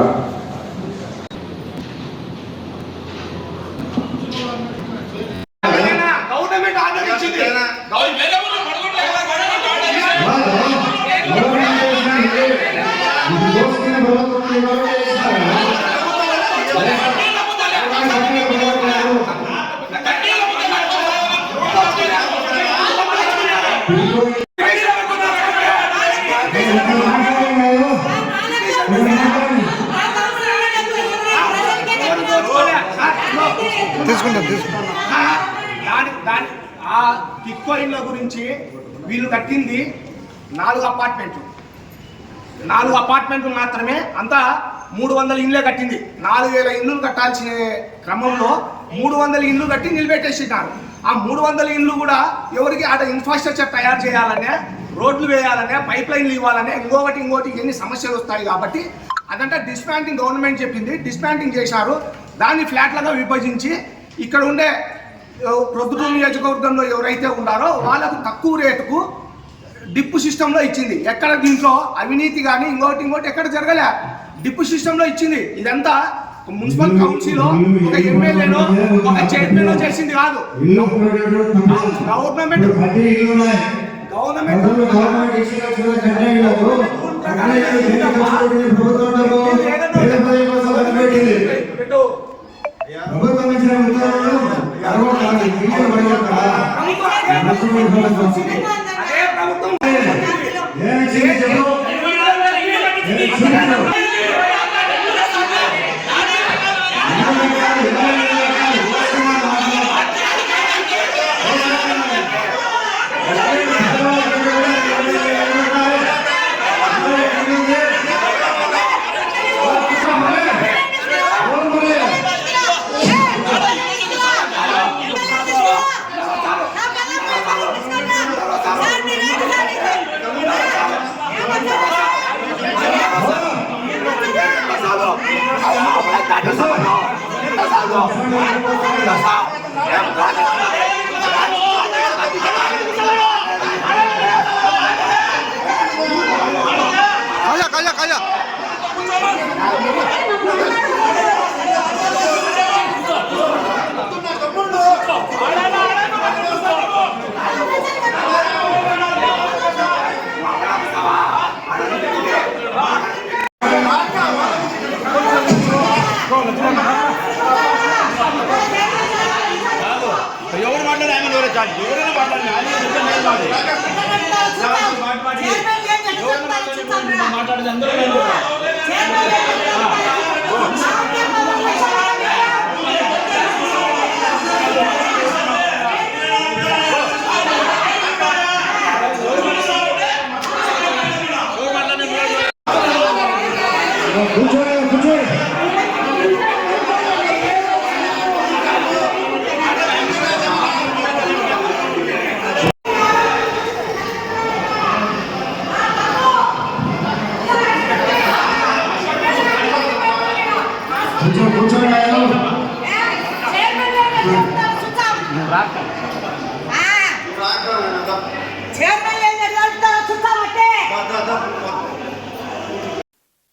కోరుతుండగా టిక్కో ఇళ్ళ గురించి వీళ్ళు కట్టింది 4 అపార్ట్మెంట్లు మాత్రమే, అంతా 300 ఇళ్ళే కట్టింది. 4000 ఇళ్ళు కట్టాల్సిన క్రమంలో 300 ఇళ్ళు కట్టి నిలబెట్టేసినారు. ఆ 300 ఇళ్ళు కూడా ఎవరికి ఆడ ఇన్ఫ్రాస్ట్రక్చర్ తయారు చేయాలనే, రోడ్లు వేయాలనే, పైప్ లైన్లు ఇవ్వాలనే, ఇంకోటి ఎన్ని సమస్యలు వస్తాయి కాబట్టి అదంతా డిస్మాంటింగ్ గవర్నమెంట్ చెప్పింది, డిస్మాంటింగ్ చేశారు. దాన్ని ఫ్లాట్లుగా విభజించి ఇక్కడ ఉండే ప్రొద్దుటూరు నియోజకవర్గంలో ఎవరైతే ఉన్నారో వాళ్ళకు తక్కువ రేటుకు డిప్పు సిస్టంలో ఇచ్చింది. ఎక్కడ దీంట్లో అవినీతి కానీ ఇంకోటి ఎక్కడ జరగలే, డిప్పు సిస్టంలో ఇచ్చింది. ఇదంతా మున్సిపల్ కౌన్సిల్ ఒక ఎమ్మెల్యేలో ఒక చైర్మన్ చేసింది కాదు, గవర్నమెంట్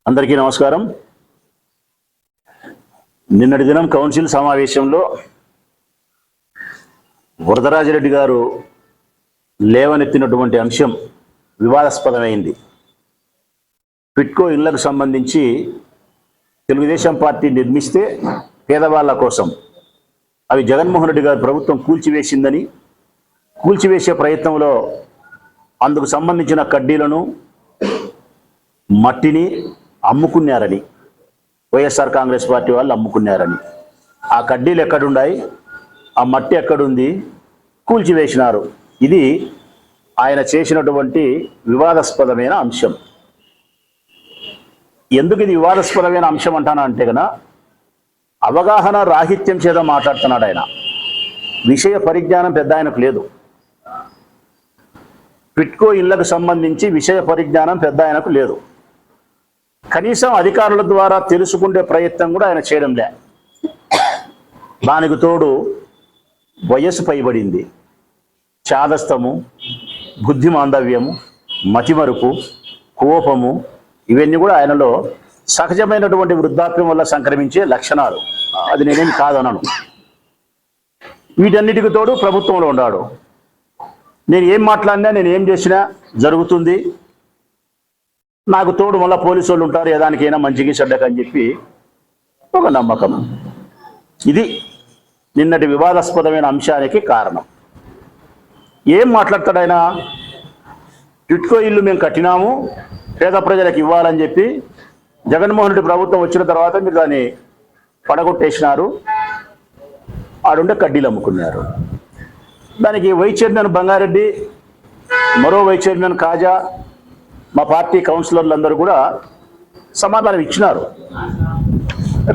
అందరికీ నమస్కారం. నిన్నటి దినం కౌన్సిల్ సమావేశంలో వరదరాజిరెడ్డి గారు లేవనెత్తినటువంటి అంశం వివాదాస్పదమైంది. పిట్కో ఇళ్లకు సంబంధించి తెలుగుదేశం పార్టీ నిర్మిస్తే పేదవాళ్ళ కోసం అవి జగన్మోహన్ రెడ్డి గారి ప్రభుత్వం కూల్చివేసిందని, కూల్చివేసే ప్రయత్నంలో అందుకు సంబంధించిన కడ్డీలను, మట్టిని అమ్ముకున్నారని, వైఎస్ఆర్ కాంగ్రెస్ పార్టీ వాళ్ళు అమ్ముకున్నారని, ఆ కడ్డీలు ఎక్కడున్నాయి, ఆ మట్టి ఎక్కడుంది, కూల్చివేసినారు. ఇది ఆయన చేసినటువంటి వివాదాస్పదమైన అంశం. ఎందుకు ఇది వివాదాస్పదమైన అంశం అంటానంటే కనుక అవగాహన రాహిత్యం చేత మాట్లాడుతున్నాడు ఆయన. విషయ పరిజ్ఞానం పెద్ద ఆయనకు లేదు. పిట్కో ఇళ్లకు సంబంధించి విషయ పరిజ్ఞానం పెద్ద ఆయనకు లేదు. కనీసం అధికారుల ద్వారా తెలుసుకునే ప్రయత్నం కూడా ఆయన చేయడం లే. దానికి తోడు వయస్సు పైబడింది, చాదస్తము, బుద్ధి మాందవ్యము, మతిమరుపు, కోపము, ఇవన్నీ కూడా ఆయనలో సహజమైనటువంటి వృద్ధాప్యం వల్ల సంక్రమించే లక్షణాలు. అది నేనేం కాదనను. వీటన్నిటికి తోడు ప్రభుత్వంలో ఉన్నాడు. నేను ఏం మాట్లాడినా, నేను ఏం చేసినా జరుగుతుంది. నాకు తోడు మళ్ళీ పోలీసు వాళ్ళు ఉంటారు, ఏదానికైనా మంచికి చెడ్డకని చెప్పి ఒక నమ్మకం. ఇది నిన్నటి వివాదాస్పదమైన అంశానికి కారణం. ఏం మాట్లాడతాడు ఆయన? టిట్కో ఇల్లు మేము కట్టినాము, పేద ప్రజలకు ఇవ్వాలని చెప్పి జగన్మోహన్ రెడ్డి ప్రభుత్వం వచ్చిన తర్వాత మీరు దాన్ని పడగొట్టేసినారు, ఆడుండే కడ్డీలు అమ్ముకున్నారు. దానికి వైస్ చైర్మన్ బంగారెడ్డి, మరో వైస్ చైర్మన్ కాజా, మా పార్టీ కౌన్సిలర్లు అందరూ కూడా సమాధానం ఇచ్చినారు.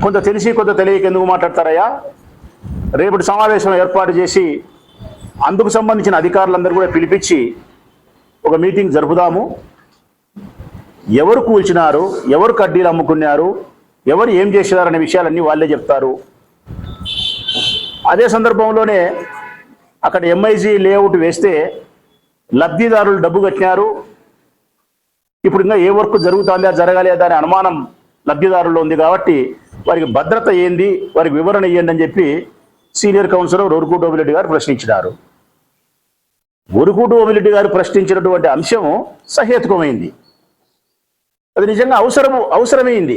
కొంత తెలిసి కొంత తెలియక ఎందుకు మాట్లాడతారయ్యా? రేపటి సమావేశం ఏర్పాటు చేసి అందుకు సంబంధించిన అధికారులందరూ కూడా పిలిపించి ఒక మీటింగ్ జరుపుదాము. ఎవరు కూల్చినారు, ఎవరు కడ్డీలు అమ్ముకున్నారు, ఎవరు ఏం చేసినారనే విషయాలన్నీ వాళ్ళే చెప్తారు. అదే సందర్భంలోనే అక్కడ ఎంఐజీ లేఅవుట్ వేస్తే లబ్ధిదారులు డబ్బు కట్టినారు, ఇప్పుడు ఇంకా ఏ వర్క్ జరుగుతుందా జరగాలి దాని అనుమానం లబ్ధిదారుల్లో ఉంది కాబట్టి వారికి భద్రత ఏంది, వారికి వివరణ ఇవ్వండి అని చెప్పి సీనియర్ కౌన్సిలర్ ఒరుకూటి ఓమిరెడ్డి గారు ప్రశ్నించినారు. ఒరుకూటి ఓమిరెడ్డి గారు ప్రశ్నించినటువంటి అంశం సహేతుకమైంది. అది నిజంగా అవసరమైంది,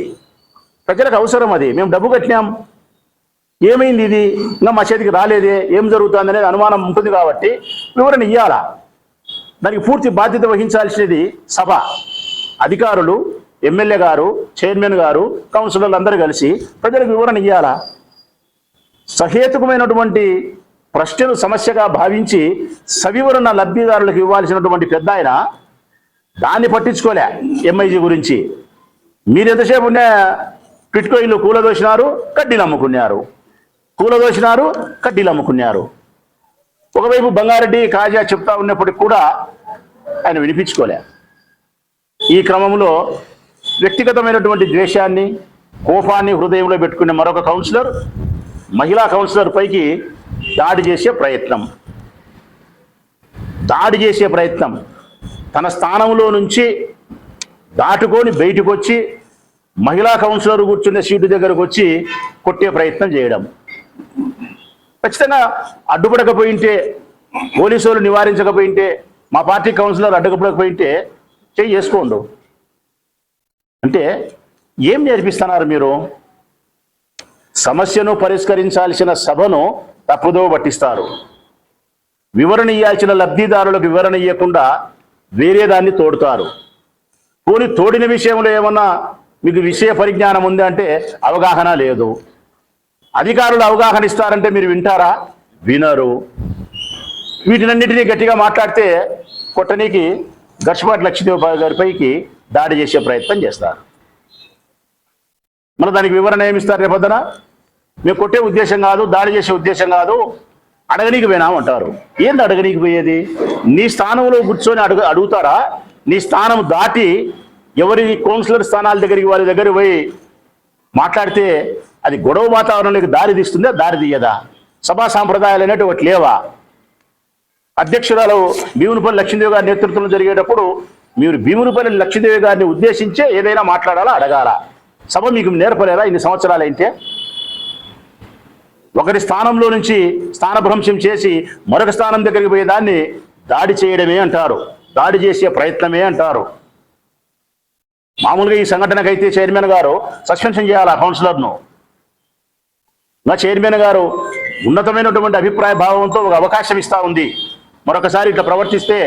ప్రజలకు అవసరం. అది మేము డబ్బు కట్టినాం, ఏమైంది ఇది ఇంకా మా చేతికి రాలేదే, ఏం జరుగుతుంది అనేది అనుమానం ఉంటుంది కాబట్టి వివరణ ఇవ్వాలా. దానికి పూర్తి బాధ్యత వహించాల్సినది సభ, అధికారులు, ఎమ్మెల్యే గారు, చైర్మన్ గారు, కౌన్సిలర్లు అందరూ కలిసి ప్రజలకు వివరణ ఇవ్వాలా. సహేతుకమైనటువంటి ప్రశ్నలు సమస్యగా భావించి సవివరణ లబ్ధిదారులకు ఇవ్వాల్సినటువంటి పెద్ద ఆయన దాన్ని పట్టించుకోలే. ఎంఐజీ గురించి మీరు ఎంతసేపు ఉండే టిట్కో ఇల్లు కూలదోసినారు, కడ్డీలు అమ్ముకున్నారు, కూలదోసినారు, కడ్డీలు అమ్ముకున్నారు. ఒకవైపు బంగారెడ్డి, కాజా చెప్తా ఉన్నప్పటికి కూడా ఆయన వినిపించుకోలే. ఈ క్రమంలో వ్యక్తిగతమైనటువంటి ద్వేషాన్ని, కోపాన్ని హృదయంలో పెట్టుకునే మరొక కౌన్సిలర్ మహిళా కౌన్సిలర్ పైకి దాడి చేసే ప్రయత్నం, తన స్థానంలో నుంచి దాటుకొని బయటకు వచ్చి మహిళా కౌన్సిలర్ కూర్చునే సీటు దగ్గరకు వచ్చి కొట్టే ప్రయత్నం చేయడం. ఖచ్చితంగా అడ్డుపడకపోయింటే, పోలీసు వాళ్ళు నివారించకపోయింటే, మా పార్టీ కౌన్సిలర్ అడ్డుపడకపోయింటే చేసుకోండు. అంటే ఏం నేర్పిస్తున్నారు మీరు? సమస్యను పరిష్కరించాల్సిన సభను తప్పుదో పట్టిస్తారు. వివరణ ఇవ్వాల్సిన లబ్ధిదారులకు వివరణ ఇవ్వకుండా వేరే దాన్ని తోడుతారు. పోనీ తోడిన విషయంలో ఏమన్నా మీకు విషయ పరిజ్ఞానం ఉంది అంటే అవగాహన లేదు. అధికారులు అవగాహన ఇస్తారంటే మీరు వింటారా? వినరు. వీటినన్నిటినీ గట్టిగా మాట్లాడితే కొట్టనీకి గర్షపాటి లక్ష్మీదేవి గారిపైకి దాడి చేసే ప్రయత్నం చేస్తారు. మన దానికి వివరణ ఏమిస్తారు? రేపొద్దున మేము కొట్టే ఉద్దేశం కాదు, దాడి చేసే ఉద్దేశం కాదు, అడగనీకి పోయినామంటారు. ఏంది అడగనీకి పోయేది? నీ స్థానంలో కూర్చొని అడుగుతారా? నీ స్థానం దాటి ఎవరి కౌన్సిలర్ స్థానాల దగ్గరికి వారి దగ్గర పోయి మాట్లాడితే అది గొడవ వాతావరణంలోకి దారి తీస్తుందా, దారి తీయదా? సభా సాంప్రదాయాలు అనేవి ఒకటి లేవా? అధ్యక్షురాలు భీమునిపల్లి లక్ష్మీదేవి గారి నేతృత్వంలో జరిగేటప్పుడు మీరు భీమునిపల్లి లక్ష్మీదేవి గారిని ఉద్దేశించే ఏదైనా మాట్లాడాలా, అడగాల? సభ మీకు నేర్పలేదా ఇన్ని సంవత్సరాలు అయితే? ఒకరి స్థానంలో నుంచి స్థానభ్రంశం చేసి మరొక స్థానం దగ్గరికి పోయేదాన్ని దాడి చేయడమే అంటారు, దాడి చేసే ప్రయత్నమే అంటారు. మామూలుగా ఈ సంఘటనకైతే చైర్మన్ గారు సస్పెన్షన్ చేయాలి ఆ కౌన్సిలర్ను. నా చైర్మన్ గారు ఉన్నతమైనటువంటి అభిప్రాయ భావంతో ఒక అవకాశం ఇస్తూ ఉంది, మరొకసారి ఇట్లా ప్రవర్తిస్తే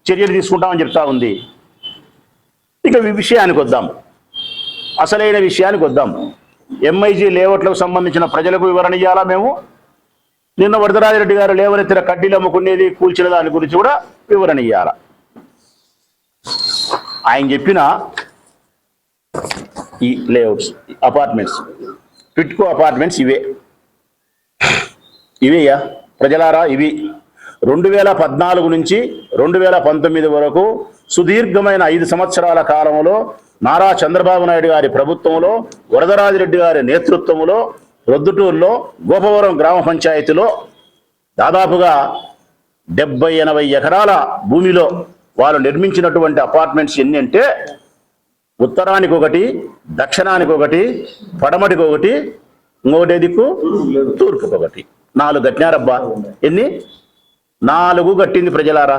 చర్యలు తీసుకుంటామని చెప్తా ఉంది. ఇక విషయానికి వద్దాం, అసలైన విషయానికి వద్దాం. ఎంఐజీ లేఅవుట్లకు సంబంధించిన ప్రజలకు వివరణ ఇవ్వాలా మేము? నిన్న వరదరాజిరెడ్డి గారు లేవనెత్తిన కడ్డీలు అమ్ముకునేది, కూల్చిన దాని గురించి కూడా వివరణ ఇవ్వాలా? ఆయన చెప్పిన ఈ లేఅవుట్స్, అపార్ట్మెంట్స్, టిట్కో అపార్ట్మెంట్స్ ఇవేయా ప్రజలారా, ఇవి 2014 నుంచి 2019 వరకు సుదీర్ఘమైన 5 సంవత్సరాల కాలంలో నారా చంద్రబాబు నాయుడు గారి ప్రభుత్వంలో, వరదరాజిరెడ్డి గారి నేతృత్వంలో, రొద్దుటూరులో, గోపవరం గ్రామ పంచాయతీలో దాదాపుగా 70-80 ఎకరాల భూమిలో వాళ్ళు నిర్మించినటువంటి అపార్ట్మెంట్స్ ఎన్ని అంటే ఉత్తరానికి ఒకటి, దక్షిణానికి ఒకటి, పడమటికి ఒకటి, ఇంకోటే దిక్కు తూర్పుకి ఒకటి. 4 కట్టినారబ్బా. ఎన్ని? 4 కట్టింది ప్రజలారా.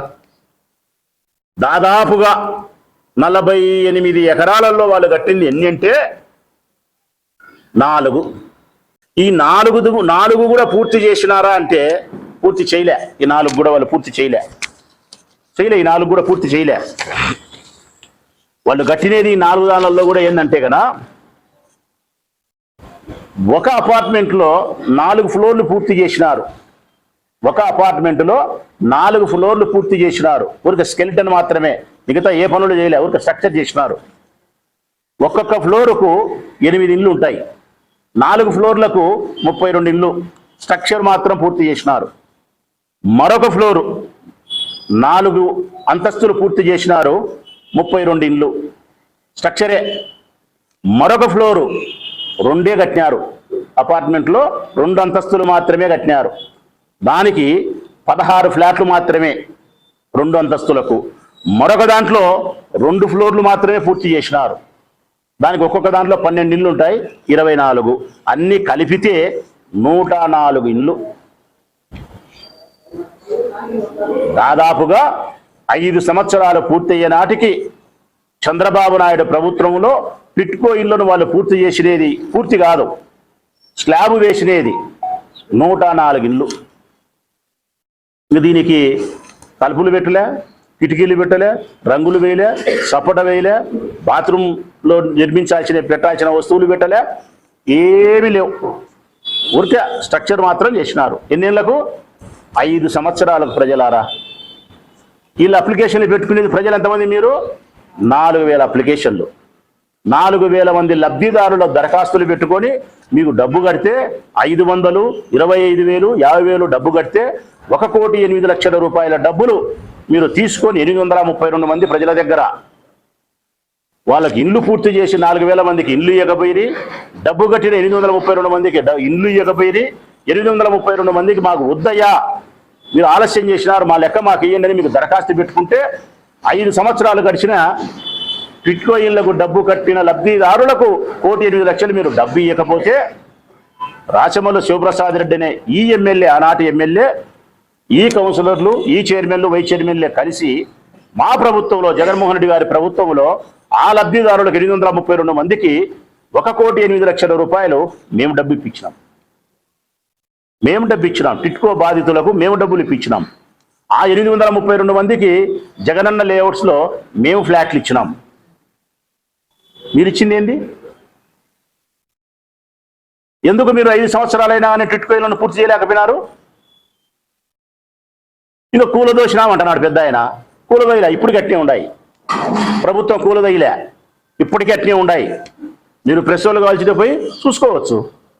దాదాపుగా 48 ఎకరాలలో వాళ్ళు కట్టింది ఎన్ని అంటే 4. ఈ 4 కూడా పూర్తి చేసినారా అంటే పూర్తి చేయలే. ఈ 4 కూడా వాళ్ళు పూర్తి చేయలే. ఈ 4 కూడా పూర్తి చేయలే. వాళ్ళు కట్టినది ఈ 4 దానిలో కూడా ఏంటంటే కదా, ఒక అపార్ట్మెంట్లో 4 ఫ్లోర్లు పూర్తి చేసినారు. ఒక అపార్ట్మెంట్లో 4 ఫ్లోర్లు పూర్తి చేసినారు. ఊరికి స్కెలిటన్ మాత్రమే, మిగతా ఏ పనులు చేయలే, ఊరికి స్ట్రక్చర్ చేసినారు. ఒక్కొక్క ఫ్లోరుకు 8 ఇళ్ళు ఉంటాయి. 4 ఫ్లోర్లకు 32 ఇళ్ళు. స్ట్రక్చర్ మాత్రం పూర్తి చేసినారు. మరొక ఫ్లోరు 4 అంతస్తులు పూర్తి చేసినారు, 32 ఇళ్ళు. స్ట్రక్చరే. మరొక ఫ్లోరు 2 కట్టినారు. అపార్ట్మెంట్లో 2 అంతస్తులు మాత్రమే కట్టినారు. దానికి 16 ఫ్లాట్లు మాత్రమే 2 అంతస్తులకు. మరొక దాంట్లో 2 ఫ్లోర్లు మాత్రమే పూర్తి చేసినారు. దానికి ఒక్కొక్క దాంట్లో 12 ఇళ్ళు ఉంటాయి, 24. అన్ని కలిపితే 104 ఇళ్ళు. దాదాపుగా 5 సంవత్సరాలు పూర్తయ్యే నాటికి చంద్రబాబు నాయుడు ప్రభుత్వంలో టిట్కో ఇళ్లను వాళ్ళు పూర్తి చేసినది పూర్తి కాదు, స్లాబ్ వేసినది 104 ఇళ్ళు. దీనికి తలుపులు పెట్టలే, కిటికీలు పెట్టలే, రంగులు వేయలే, సపోట వేయలే, బాత్రూంలో పెట్టాల్సిన వస్తువులు పెట్టలే, ఏమీ లేవు. ఊరికే స్ట్రక్చర్ మాత్రం చేసినారు. ఎన్నేళ్లకు? 5 సంవత్సరాలకు ప్రజలారా. వీళ్ళు అప్లికేషన్లు పెట్టుకునేది ప్రజలు ఎంతమంది? మీరు 4000 అప్లికేషన్లు, 4000 మంది లబ్ధిదారుల దరఖాస్తులు పెట్టుకొని మీకు డబ్బు కడితే 500, 25,000, 50,000 డబ్బు కడితే 1,08,00,000 రూపాయల డబ్బులు మీరు తీసుకొని 832 మంది ప్రజల దగ్గర వాళ్ళకి ఇల్లు పూర్తి చేసి 4,000 మందికి ఇల్లు ఇవ్వకపోయి, డబ్బు కట్టిన 832 మందికి ఇల్లు ఇవ్వకపోయి, 832 మందికి మాకు వద్దయ్యా, మీరు ఆలస్యం చేసినారు, మా లెక్క మాకు ఇవ్వండి అని మీకు దరఖాస్తు పెట్టుకుంటే 5 సంవత్సరాలు గడిచిన టిట్కో ఇళ్లకు డబ్బు కట్టిన లబ్ధిదారులకు 1,08,00,000 మీరు డబ్బు ఇవ్వకపోతే రాచమల్లు శివప్రసాద్ రెడ్డి అనే ఈ ఎమ్మెల్యే, ఆనాటి ఎమ్మెల్యే, ఈ కౌన్సిలర్లు, ఈ చైర్మన్లు, వైస్ చైర్మన్లే కలిసి మా ప్రభుత్వంలో, జగన్మోహన్ రెడ్డి గారి ప్రభుత్వంలో ఆ లబ్ధిదారులకు 832 మందికి 1,08,00,000 రూపాయలు మేము డబ్బు ఇప్పించినాం. టిట్కో బాధితులకు మేము డబ్బులు ఇప్పించినాం. ఆ 832 మందికి జగనన్న లేఅవుట్స్లో మేము ఫ్లాట్లు ఇచ్చినాం. మీరు ఇచ్చింది ఏంది? ఎందుకు మీరు 5 సంవత్సరాలైనా అని టిట్కోలను పూర్తి చేయలేకపోయినారు? ఇంకా కూలదోసినామంటున్నాడు పెద్ద ఆయన. కూలదోయలే, ఇప్పుడు గట్టినే ఉన్నాయి. ప్రభుత్వం కూలదోయలే, ఇప్పటికీ అట్నే ఉన్నాయి. మీరు ప్రెస్ వాళ్ళు కావాల్సిందే పోయి చూసుకోవచ్చు.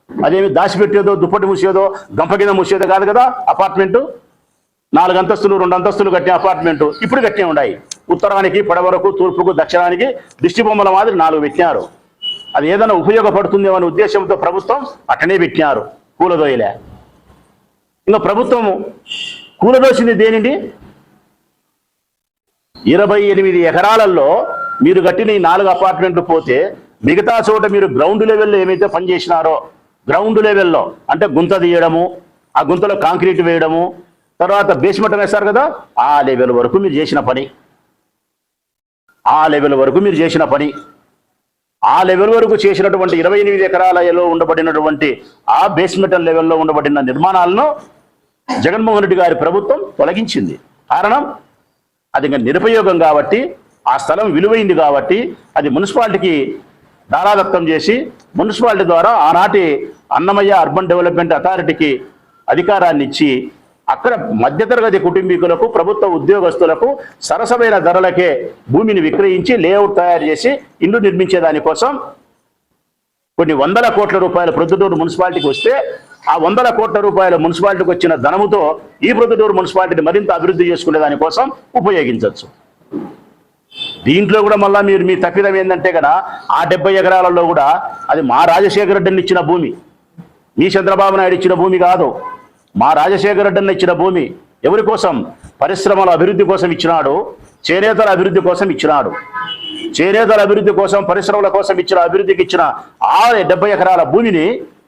అదేమి దాచిపెట్టేదో, దుప్పటి మూసేదో, గంప కింద మూసేదో కాదు కదా. అపార్ట్మెంటు 4 అంతస్తులు 2 అంతస్తులు కట్టిన అపార్ట్మెంటు ఇప్పుడు గట్టినే ఉన్నాయి. ఉత్తరానికి, పడవరకు, తూర్పుకు, దక్షిణానికి దిష్టి బొమ్మల మాదిరి 4 పెట్టినారు. అది ఏదైనా ఉపయోగపడుతుందేమో అనే ఉద్దేశంతో ప్రభుత్వం అట్టనే పెట్టినారు, కూలదోయలే. ఇంకా ప్రభుత్వము కూలదోసింది దేనిండి? 28 ఎకరాలలో మీరు కట్టిన ఈ 4 అపార్ట్మెంట్లు పోతే మిగతా చోట మీరు గ్రౌండ్ లెవెల్లో ఏమైతే పనిచేసినారో, గ్రౌండ్ లెవెల్లో అంటే గుంత తీయడము, ఆ గుంతలో కాంక్రీట్ వేయడము, తర్వాత బేస్మెంట్ వేస్తారు కదా, ఆ లెవెల్ వరకు మీరు చేసిన పని, ఆ లెవెల్ వరకు చేసినటువంటి 28 ఎకరాలలో ఉండబడినటువంటి ఆ బేస్మెంట్ లెవెల్లో ఉండబడిన నిర్మాణాలను జగన్మోహన్ రెడ్డి గారి ప్రభుత్వం తొలగించింది. కారణం అది ఇంకా నిరుపయోగం కాబట్టి, ఆ స్థలం విలువైంది కాబట్టి అది మున్సిపాలిటీకి దారాదత్తం చేసి మున్సిపాలిటీ ద్వారా ఆనాటి అన్నమయ్య అర్బన్ డెవలప్మెంట్ అథారిటీకి అధికారాన్ని ఇచ్చి అక్కడ మధ్యతరగతి కుటుంబీకులకు, ప్రభుత్వ ఉద్యోగస్తులకు సరసమైన ధరలకే భూమిని విక్రయించి లేఅవుట్ తయారు చేసి ఇల్లు నిర్మించే దానికోసం కొన్ని 100 కోట్ల రూపాయల ప్రొద్దుటూరు మున్సిపాలిటీకి వస్తే ఆ 100 కోట్ల రూపాయల మున్సిపాలిటీకి వచ్చిన ధనముతో ఈ ప్రొద్దుటూరు మున్సిపాలిటీని మరింత అభివృద్ధి చేసుకునే దానికోసం ఉపయోగించవచ్చు. దీంట్లో కూడా మళ్ళీ మీరు మీ తప్పిదం ఏంటంటే కదా, ఆ 70 ఎకరాలలో కూడా అది మా రాజశేఖర రెడ్డిని ఇచ్చిన భూమి, మీ చంద్రబాబు నాయుడు ఇచ్చిన భూమి కాదు. మా రాజశేఖర రెడ్డిని ఇచ్చిన భూమి ఎవరి కోసం? పరిశ్రమల అభివృద్ధి కోసం ఇచ్చినాడు, చేనేతల అభివృద్ధి కోసం ఇచ్చినాడు. చేనేతల అభివృద్ధి కోసం, పరిశ్రమల కోసం ఇచ్చిన అభివృద్ధికి ఇచ్చిన 70 ఎకరాల భూమిని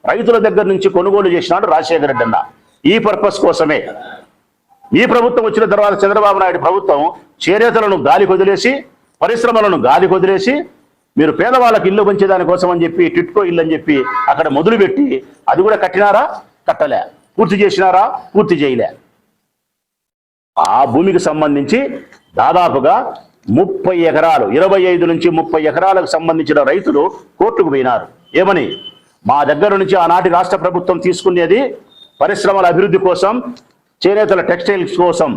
రైతుల దగ్గర నుంచి కొనుగోలు చేసినాడు రాజశేఖర రెడ్డి అన్న. ఈ పర్పస్ కోసమే ఈ ప్రభుత్వం వచ్చిన తర్వాత చంద్రబాబు నాయుడు ప్రభుత్వం చేనేతలను గాలి కొదిలేసి, పరిశ్రమలను గాలి కొదిలేసి, మీరు పేదవాళ్ళకి ఇల్లు పంచేదానికోసం అని చెప్పి టిట్కో ఇల్లు అని చెప్పి అక్కడ మొదలుపెట్టి అది కూడా కట్టినారా? కట్టలే. పూర్తి చేసినారా? పూర్తి చేయలే. ఆ భూమికి సంబంధించి దాదాపుగా 30 ఎకరాలు, 25 నుంచి 30 ఎకరాలకు సంబంధించిన రైతులు కోర్టుకు పోయినారు. ఏమని? మా దగ్గర నుంచి ఆనాటి రాష్ట్ర ప్రభుత్వం తీసుకునేది పరిశ్రమల అభివృద్ధి కోసం, చేనేతల టెక్స్టైల్స్ కోసం,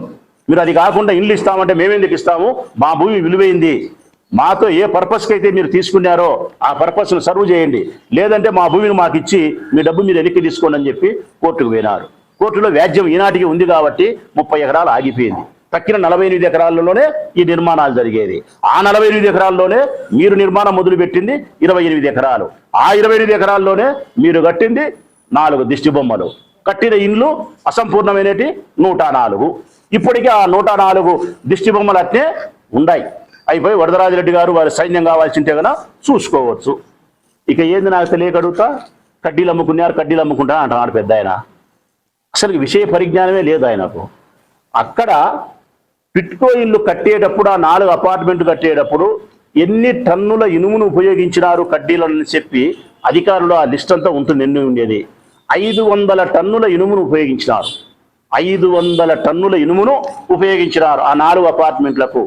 మీరు అది కాకుండా ఇల్లు ఇస్తామంటే మేమెందుకు ఇస్తాము, మా భూమి విలువైంది, మాతో ఏ పర్పస్కి అయితే మీరు తీసుకున్నారో ఆ పర్పస్ను సర్వ్ చేయండి, లేదంటే మా భూమిని మాకు ఇచ్చి మీ డబ్బు మీరు వెనక్కి తీసుకోండి అని చెప్పి కోర్టుకు పోయినారు. కోర్టులో వ్యాజ్యం ఈనాటికి ఉంది కాబట్టి 30 ఎకరాలు ఆగిపోయింది. తక్కిన 48 ఎకరాల్లోనే ఈ నిర్మాణాలు జరిగేది. ఆ 48 ఎకరాల్లోనే మీరు నిర్మాణం మొదలుపెట్టింది 28 ఎకరాలు. ఆ 28 ఎకరాల్లోనే మీరు కట్టింది 4 దిష్టి బొమ్మలు. కట్టిన ఇండ్లు అసంపూర్ణమైనటి 104. ఇప్పటికీ ఆ 104 దిష్టి బొమ్మలు అట్నే ఉన్నాయి. అయిపోయి వరదరాజిరెడ్డి గారు వారి సైన్యం కావాల్సింటే కన్నా చూసుకోవచ్చు. ఇక ఏంది నాకు తెలియక అడుగుతా, కడ్డీలు అమ్ముకున్నారు, కడ్డీలు అమ్ముకుంటా అంటున్నాడు పెద్ద ఆయన. అసలు విషయ పరిజ్ఞానమే లేదు ఆయనకు. అక్కడ టిట్కో ఇల్లు కట్టేటప్పుడు, ఆ 4 అపార్ట్మెంట్ కట్టేటప్పుడు ఎన్ని టన్నుల ఇనుమును ఉపయోగించినారు కడ్డీలని చెప్పి అధికారులు ఆ లిస్ట్ అంతా ఉంటుంది. ఎన్ని ఉండేది? 500 టన్నుల ఇనుమును ఉపయోగించినారు. 500 టన్నుల ఇనుమును ఉపయోగించినారు ఆ 4 అపార్ట్మెంట్లకు.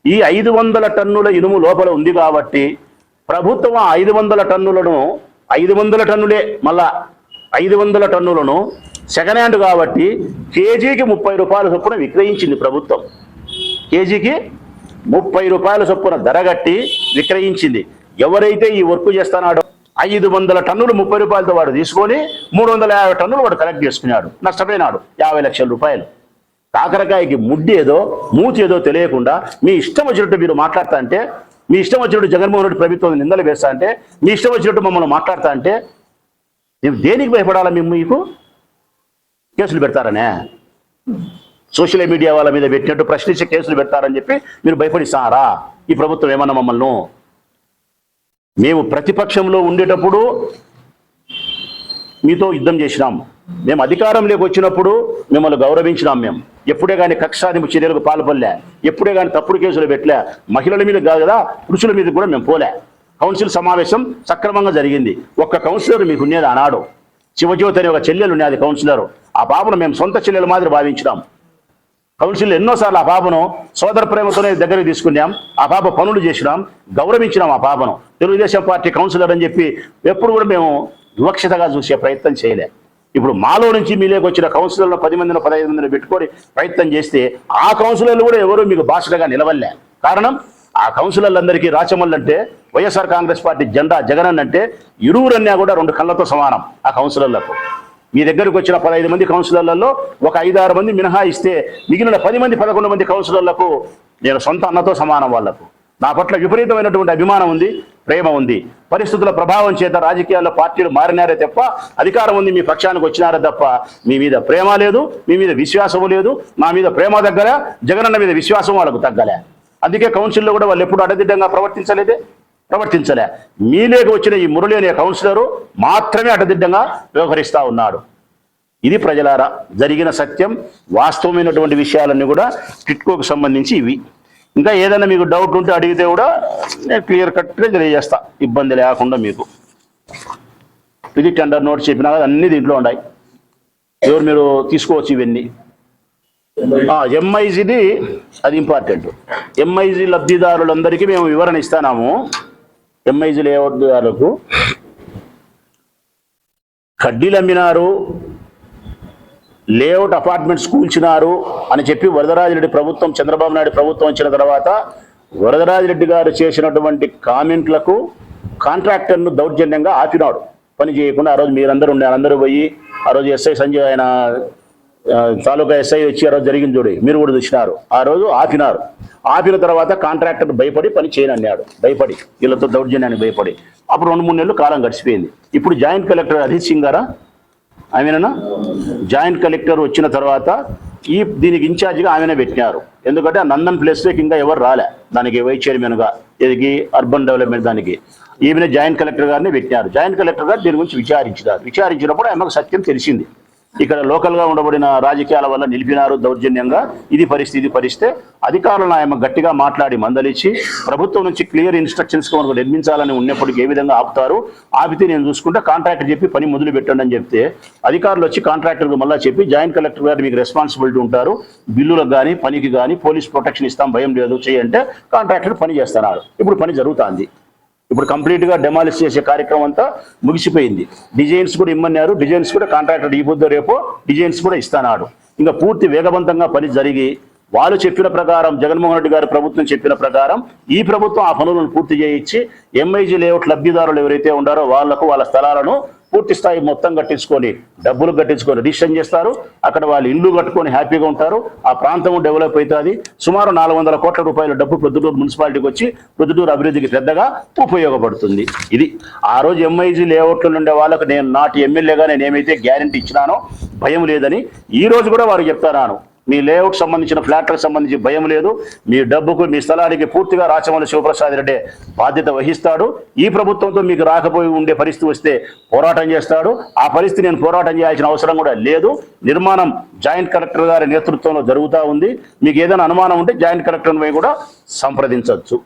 ఈ 500 టన్నుల ఇనుము లోపల ఉంది కాబట్టి ప్రభుత్వం 500 టన్నులను 500 టన్నులే మళ్ళా 500 టన్నులను సెకండ్ హ్యాండ్ కాబట్టి కేజీకి 30 రూపాయల చొప్పున విక్రయించింది ప్రభుత్వం. కేజీకి 30 రూపాయల చొప్పున ధర కట్టి విక్రయించింది. ఎవరైతే ఈ వర్క్ చేస్తున్నాడో 500 టన్నులు 30 రూపాయలతో వాడు తీసుకొని 350 టన్నులు వాడు కలెక్ట్ చేసుకున్నాడు. నష్టపోయినాడు 50 లక్షల రూపాయలు. కాకరకాయకి ముడ్డి ఏదో మూతి ఏదో తెలియకుండా మీ ఇష్టం వచ్చినట్టు మీరు మాట్లాడతా అంటే, మీ ఇష్టం వచ్చినట్టు జగన్మోహన్ రెడ్డి ప్రభుత్వం నిందలు వేస్తా అంటే, మీ ఇష్టం వచ్చినట్టు మమ్మల్ని మాట్లాడతా అంటే మేము దేనికి భయపడాలా? మేము మీకు కేసులు పెడతారనే, సోషల్ మీడియా వాళ్ళ మీద పెట్టినట్టు ప్రశ్నించే కేసులు పెడతారని చెప్పి మీరు భయపడిస్తారా? ఈ ప్రభుత్వం ఏమన్నా మమ్మల్ని? మేము ప్రతిపక్షంలో ఉండేటప్పుడు మీతో యుద్ధం చేసినాం. మేము అధికారంలోకి వచ్చినప్పుడు మిమ్మల్ని గౌరవించినాం. మేము ఎప్పుడే కానీ కక్షాదింపు చర్యలకు పాల్పడలే, ఎప్పుడే కానీ తప్పుడు కేసులు పెట్టలే. మహిళల మీద కాదు కదా, పురుషుల మీద కూడా మేము పోలే. కౌన్సిల్ సమావేశం సక్రమంగా జరిగింది. ఒక్క కౌన్సిలర్ మీకు ఉండేది ఆనాడు. శివజ్యోతి అనే ఒక చెల్లెలు ఉండేది కౌన్సిలర్. ఆ పాపను మేము సొంత చెల్లెల మాదిరి భావించినాం. కౌన్సిల్ ఎన్నోసార్లు ఆ పాపను సోదర ప్రేమతోనే దగ్గరికి తీసుకున్నాం. ఆ పాప పనులు చేసినాం, గౌరవించినాం ఆ పాపను. తెలుగుదేశం పార్టీ కౌన్సిలర్ అని చెప్పి ఎప్పుడు కూడా మేము వివక్షతగా చూసే ప్రయత్నం చేయలే. ఇప్పుడు మాలో నుంచి మీలోకి వచ్చిన కౌన్సిలర్లు 10 మందిని 15 మందిని పెట్టుకొని ప్రయత్నం చేస్తే ఆ కౌన్సిలర్లు కూడా ఎవరు మీకు భాషగా నిలవలే. కారణం, ఆ కౌన్సిలర్లందరికీ రాచమల్లు అంటే వైఎస్ఆర్ కాంగ్రెస్ పార్టీ జెండా, జగన్ అంటే ఇరువురన్నా కూడా 2 కళ్ళతో సమానం. ఆ కౌన్సిలర్లకు మీ దగ్గరకు వచ్చిన 15 మంది కౌన్సిలర్లలో ఒక 5-6 మంది మినహాయిస్తే మిగిలిన 10 మంది 11 మంది కౌన్సిలర్లకు నేను సొంత అన్నతో సమానం. వాళ్లకు నా పట్ల విపరీతమైనటువంటి అభిమానం ఉంది, ప్రేమ ఉంది. పరిస్థితుల ప్రభావం చేత రాజకీయాల్లో పార్టీలు మారినారే తప్ప, అధికారం ఉంది మీ పక్షానికి వచ్చినారే తప్ప మీ మీద ప్రేమ లేదు, మీ మీద విశ్వాసం లేదు. నా మీద ప్రేమ దగ్గర, జగనన్న మీద విశ్వాసం వాళ్ళకు తగ్గలే. అందుకే కౌన్సిల్లో కూడా వాళ్ళు ఎప్పుడు అడ్డదిడ్డంగా ప్రవర్తించలే. మీలేకి వచ్చిన ఈ మురళి అనే కౌన్సిలరు మాత్రమే అడ్డదిడ్డంగా వ్యవహరిస్తూ ఉన్నాడు. ఇది ప్రజలారా జరిగిన సత్యం, వాస్తవమైనటువంటి విషయాలన్నీ కూడా టిట్కోకు సంబంధించి ఇవి. ఇంకా ఏదైనా మీకు డౌట్ ఉంటే అడిగితే కూడా నేను క్లియర్ కట్గా తెలియజేస్తా, ఇబ్బంది లేకుండా మీకు. ఇది టెండర్ నోట్ చెప్పినా కదా, అన్ని దీంట్లో ఉన్నాయి. ఎవరు మీరు తీసుకోవచ్చు ఇవన్నీ. ఎంఐజీది అది ఇంపార్టెంట్. ఎంఐజీ లబ్ధిదారులందరికీ మేము వివరణ ఇస్తున్నాము. ఎంఐజీ లేఅవుట్దారులకు కడ్డీలు అమ్మినారు, లేఅవుట్ అపార్ట్మెంట్స్ కూల్చినారు అని చెప్పి వరదరాజిరెడ్డి ప్రభుత్వం, చంద్రబాబు నాయుడు ప్రభుత్వం వచ్చిన తర్వాత వరదరాజిరెడ్డి గారు చేసినటువంటి కామెంట్లకు కాంట్రాక్టర్ను దౌర్జన్యంగా ఆపినాడు. పని చేయకుండా ఆ రోజు మీరందరూ ఉండే, అందరూ పోయి ఆ రోజు ఎస్ఐ సంజయ్, ఆయన తాలూకా ఎస్ఐ వచ్చి ఆ రోజు జరిగింది చూడి, మీరు కూడా చూసినారు. ఆ రోజు ఆపినారు. ఆపిన తర్వాత కాంట్రాక్టర్ భయపడి పని చేయనన్నాడు, భయపడి వీళ్ళతో దౌర్జన్యానికి భయపడి. అప్పుడు 2-3 నెలలు కాలం గడిచిపోయింది. ఇప్పుడు జాయింట్ కలెక్టర్ అజిత్ సింగ్ గారా, జాయింట్ కలెక్టర్ వచ్చిన తర్వాత దీనికి ఇన్ఛార్జిగా ఆమెనే పెట్టినారు. ఎందుకంటే ఆ నందన్ ప్లేస్లోకి ఇంకా ఎవరు రాలే, దానికి వైస్ చైర్మన్గా, ఇది అర్బన్ డెవలప్మెంట్ దానికి ఈమెనే జాయింట్ కలెక్టర్ గారిని పెట్టినారు. జాయింట్ కలెక్టర్ గారు దీని గురించి విచారించినప్పుడు ఆమెకు సత్యం తెలిసింది. ఇక్కడ లోకల్గా ఉండబడిన రాజకీయాల వల్ల నిలిపినారు దౌర్జన్యంగా, ఇది పరిస్థితే అధికారులను ఆయన గట్టిగా మాట్లాడి మందలిచ్చి ప్రభుత్వం నుంచి క్లియర్ ఇన్స్ట్రక్షన్స్ మనకు నిర్మించాలని ఉన్నప్పటికీ ఏ విధంగా ఆపుతారు, ఆపితే నేను చూసుకుంటే కాంట్రాక్టర్ చెప్పి పని మొదలు పెట్టండి అని చెప్తే అధికారులు వచ్చి కాంట్రాక్టర్కి మళ్ళీ చెప్పి జాయింట్ కలెక్టర్ గారు మీకు రెస్పాన్సిబిలిటీ ఉంటారు, బిల్లులకు కానీ పనికి కానీ పోలీస్ ప్రొటెక్షన్ ఇస్తాం, భయం లేదు చేయంటే కాంట్రాక్టర్ పని చేస్తున్నాడు. ఇప్పుడు పని జరుగుతుంది. ఇప్పుడు కంప్లీట్గా డెమాలిష్ చేసే కార్యక్రమం అంతా ముగిసిపోయింది. డిజైన్స్ కూడా ఇమ్మన్నారు, డిజైన్స్ కూడా కాంట్రాక్టర్ ఈ పొద్దు రేపో డిజైన్స్ కూడా ఇస్తున్నాడు. ఇంకా పూర్తి వేగవంతంగా పని జరిగి వాళ్ళు చెప్పిన ప్రకారం, జగన్మోహన్ రెడ్డి గారి ప్రభుత్వం చెప్పిన ప్రకారం ఈ ప్రభుత్వం ఆ పనులను పూర్తి చేయించి ఎంఐజీ లేఅవుట్ లబ్ధిదారులు ఎవరైతే ఉండారో వాళ్లకు వాళ్ళ స్థలాలను పూర్తి స్థాయి మొత్తం కట్టించుకొని డబ్బులు కట్టించుకొని రిజిస్ట్రేషన్ చేస్తారు. అక్కడ వాళ్ళు ఇల్లు కట్టుకొని హ్యాపీగా ఉంటారు. ఆ ప్రాంతం డెవలప్ అవుతుంది. సుమారు 400 కోట్ల రూపాయల డబ్బు ప్రొద్దుటూరు మున్సిపాలిటీకి వచ్చి ప్రొద్దుటూరు అభివృద్ధికి పెద్దగా ఉపయోగపడుతుంది. ఇది ఆ రోజు ఎంఐజీ లేఅవుట్లో ఉండే వాళ్ళకు నేను నాటి ఎమ్మెల్యేగా నేను ఏమైతే గ్యారంటీ ఇచ్చినానో భయం లేదని ఈ రోజు కూడా వారు చెప్తున్నాను. మీ లేఅవుట్ సంబంధించిన ఫ్లాట్లకు సంబంధించి భయం లేదు. మీ డబ్బుకు, మీ స్థలానికి పూర్తిగా రాచమల్లి శివప్రసాద్ రెడ్డి బాధ్యత వహిస్తాడు. ఈ ప్రభుత్వంతో మీకు రాకపోయి ఉండే పరిస్థితి వస్తే పోరాటం చేస్తాడు. ఆ పరిస్థితి నేను పోరాటం చేయాల్సిన అవసరం కూడా లేదు. నిర్మాణం జాయింట్ కలెక్టర్ గారి నేతృత్వంలో జరుగుతూ ఉంది. మీకు ఏదైనా అనుమానం ఉంటే జాయింట్ కలెక్టర్ కూడా సంప్రదించవచ్చు.